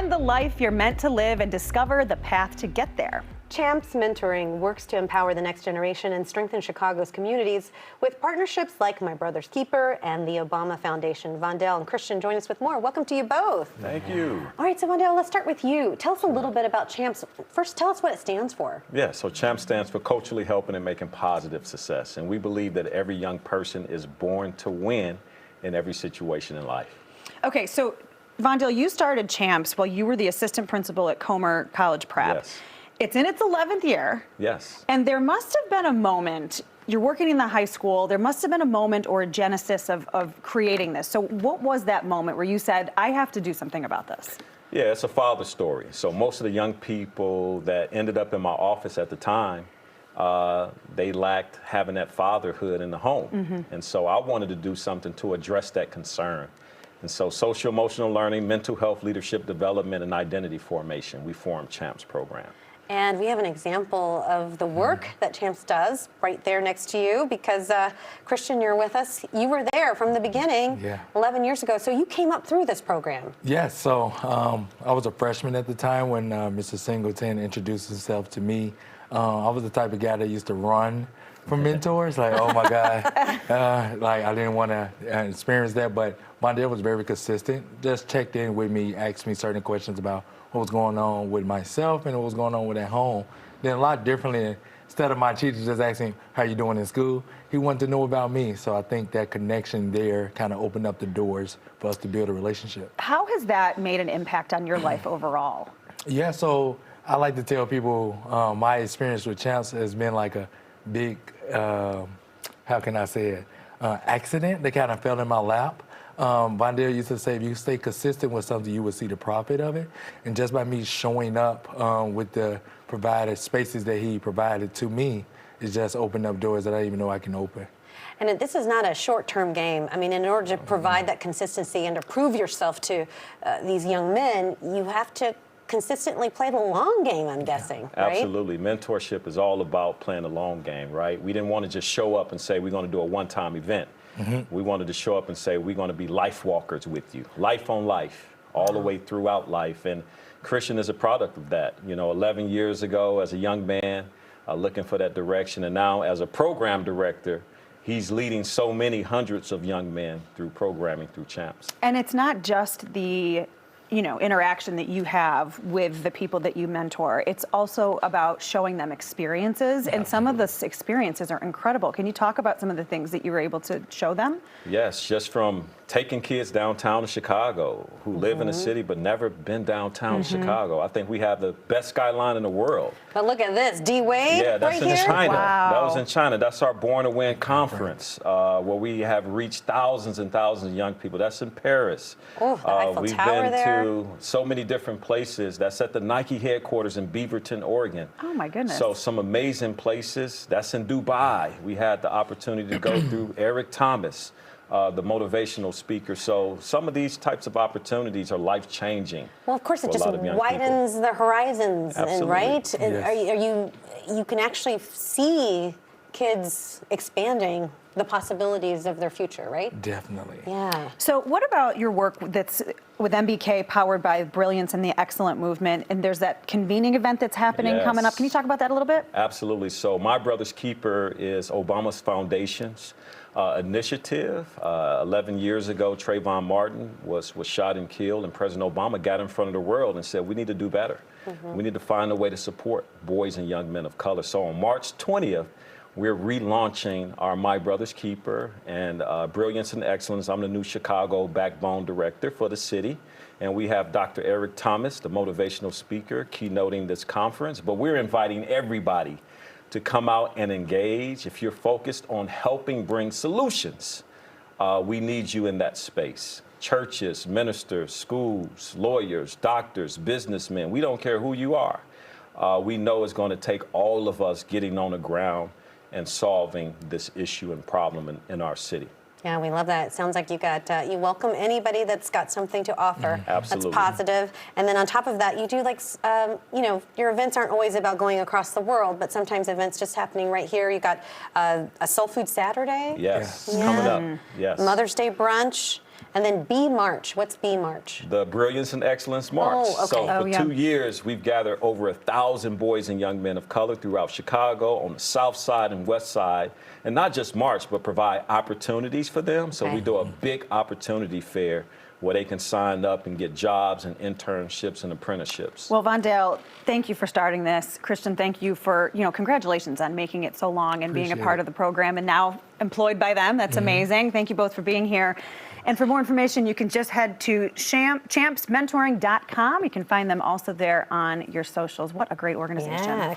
Find the life you're meant to live and discover the path to get there. Champs Mentoring works to empower the next generation and strengthen Chicago's communities with partnerships like My Brother's Keeper and the Obama Foundation. Vondell and Christian join us with more. Welcome to you both. Thank you. All right, so Vondell, let's start with you. Tell us a little bit about Champs. First, tell us what it stands for. Yeah, so CHAMP stands for Culturally Helping and Making Positive Success. And we believe that every young person is born to win in every situation in life. Okay, so Vondell, you started Champs while you were the assistant principal at Comer College Prep. Yes. It's in its 11th year. Yes. And there must have been a moment, you're working in the high school, there must have been a moment or a genesis of creating this. So what was that moment where you said, I have to do something about this? Yeah, it's a father story. So most of the young people that ended up in my office at the time, they lacked having that fatherhood in the home. Mm-hmm. And so I wanted to do something to address that concern. And so social emotional learning, mental health, leadership development, and identity formation, we formed CHAMPS program. And we have an example of the work that Champs does right there next to you because, Christian, you're with us. You were there from the beginning 11 years ago, so you came up through this program. Yes, so I was a freshman at the time when Mr. Singleton introduced himself to me. I was the type of guy that used to run from mentors, like, oh my God, like I didn't want to experience that, but Vondell was very consistent, just checked in with me, asked me certain questions about what was going on with myself and what was going on with at home. Then a lot differently, instead of my teacher just asking, how you doing in school, he wanted to know about me. So I think that connection there kind of opened up the doors for us to build a relationship. How has that made an impact on your life overall? Yeah, so I like to tell people my experience with Champs has been like a big, how can I say it, accident that kind of fell in my lap. Vondell used to say, if you stay consistent with something, you will see the profit of it. And just by me showing up with the provided spaces that he provided to me, it just opened up doors that I didn't even know I can open. And this is not a short-term game. I mean, in order to provide that consistency and to prove yourself to these young men, you have to consistently play the long game, I'm guessing, right? Absolutely. Mentorship is all about playing the long game, right? We didn't want to just show up and say we're going to do a one-time event. Mm-hmm. We wanted to show up and say we're going to be life walkers with you, life on life, all the way throughout life. And Christian is a product of that. You know, 11 years ago as a young man, looking for that direction. And now as a program director, he's leading so many hundreds of young men through programming through CHAMPS. And it's not just the interaction that you have with the people that you mentor. It's also about showing them experiences, and some of the experiences are incredible. Can you talk about some of the things that you were able to show them? Yes, just from taking kids downtown to Chicago who live in the city but never been downtown Chicago. I think we have the best skyline in the world. But look at this, D-Wade, yeah, that's right in here? China. Wow. That was in China. That's our Born to Win conference, where we have reached thousands and thousands of young people. That's in Paris. Oh, the Eiffel we've Tower been there. to so many different places. That's at the Nike headquarters in Beaverton, Oregon. Oh my goodness. So some amazing places. That's in Dubai. We had the opportunity to go through Eric Thomas, the motivational speaker. So some of these types of opportunities are life-changing. Well, of course, it for a just lot of young widens the horizons, Absolutely. right? And Yes. you can actually see kids expanding the possibilities of their future, right? Definitely. Yeah. So what about your work that's with MBK, powered by Brilliance and the Excellent Movement, and there's that convening event that's happening coming up. Can you talk about that a little bit? Absolutely. So My Brother's Keeper is Obama's foundation's initiative. 11 years ago, Trayvon Martin was shot and killed, and President Obama got in front of the world and said, we need to do better. We need to find a way to support boys and young men of color. So on March 20th, we're relaunching our My Brother's Keeper and Brilliance and Excellence. I'm the new Chicago Backbone Director for the city. And we have Dr. Eric Thomas, the motivational speaker, keynoting this conference. But we're inviting everybody to come out and engage. If you're focused on helping bring solutions, we need you in that space. Churches, ministers, schools, lawyers, doctors, businessmen, we don't care who you are. We know it's going to take all of us getting on the ground and solving this issue and problem in our city. Yeah, we love that. It sounds like you welcome anybody that's got something to offer. Absolutely. That's positive. And then on top of that, you do your events aren't always about going across the world, but sometimes events just happening right here. You got a Soul Food Saturday. Yes, Yeah. coming up. Yes. Mother's Day brunch. And then B March. What's B March? The Brilliance and Excellence March. Oh, okay. So Oh, for yeah. 2 years, we've gathered over 1,000 boys and young men of color throughout Chicago, on the South Side and West Side, and not just march, but provide opportunities for them. So Okay. we do a big opportunity fair where they can sign up and get jobs and internships and apprenticeships. Well, Vondale, thank you for starting this. Christian, thank you for, congratulations on making it so long and being a Appreciate part it. of the program and now employed by them. That's amazing. Thank you both for being here. And for more information, you can just head to champsmentoring.com. You can find them also there on your socials. What a great organization. Yeah.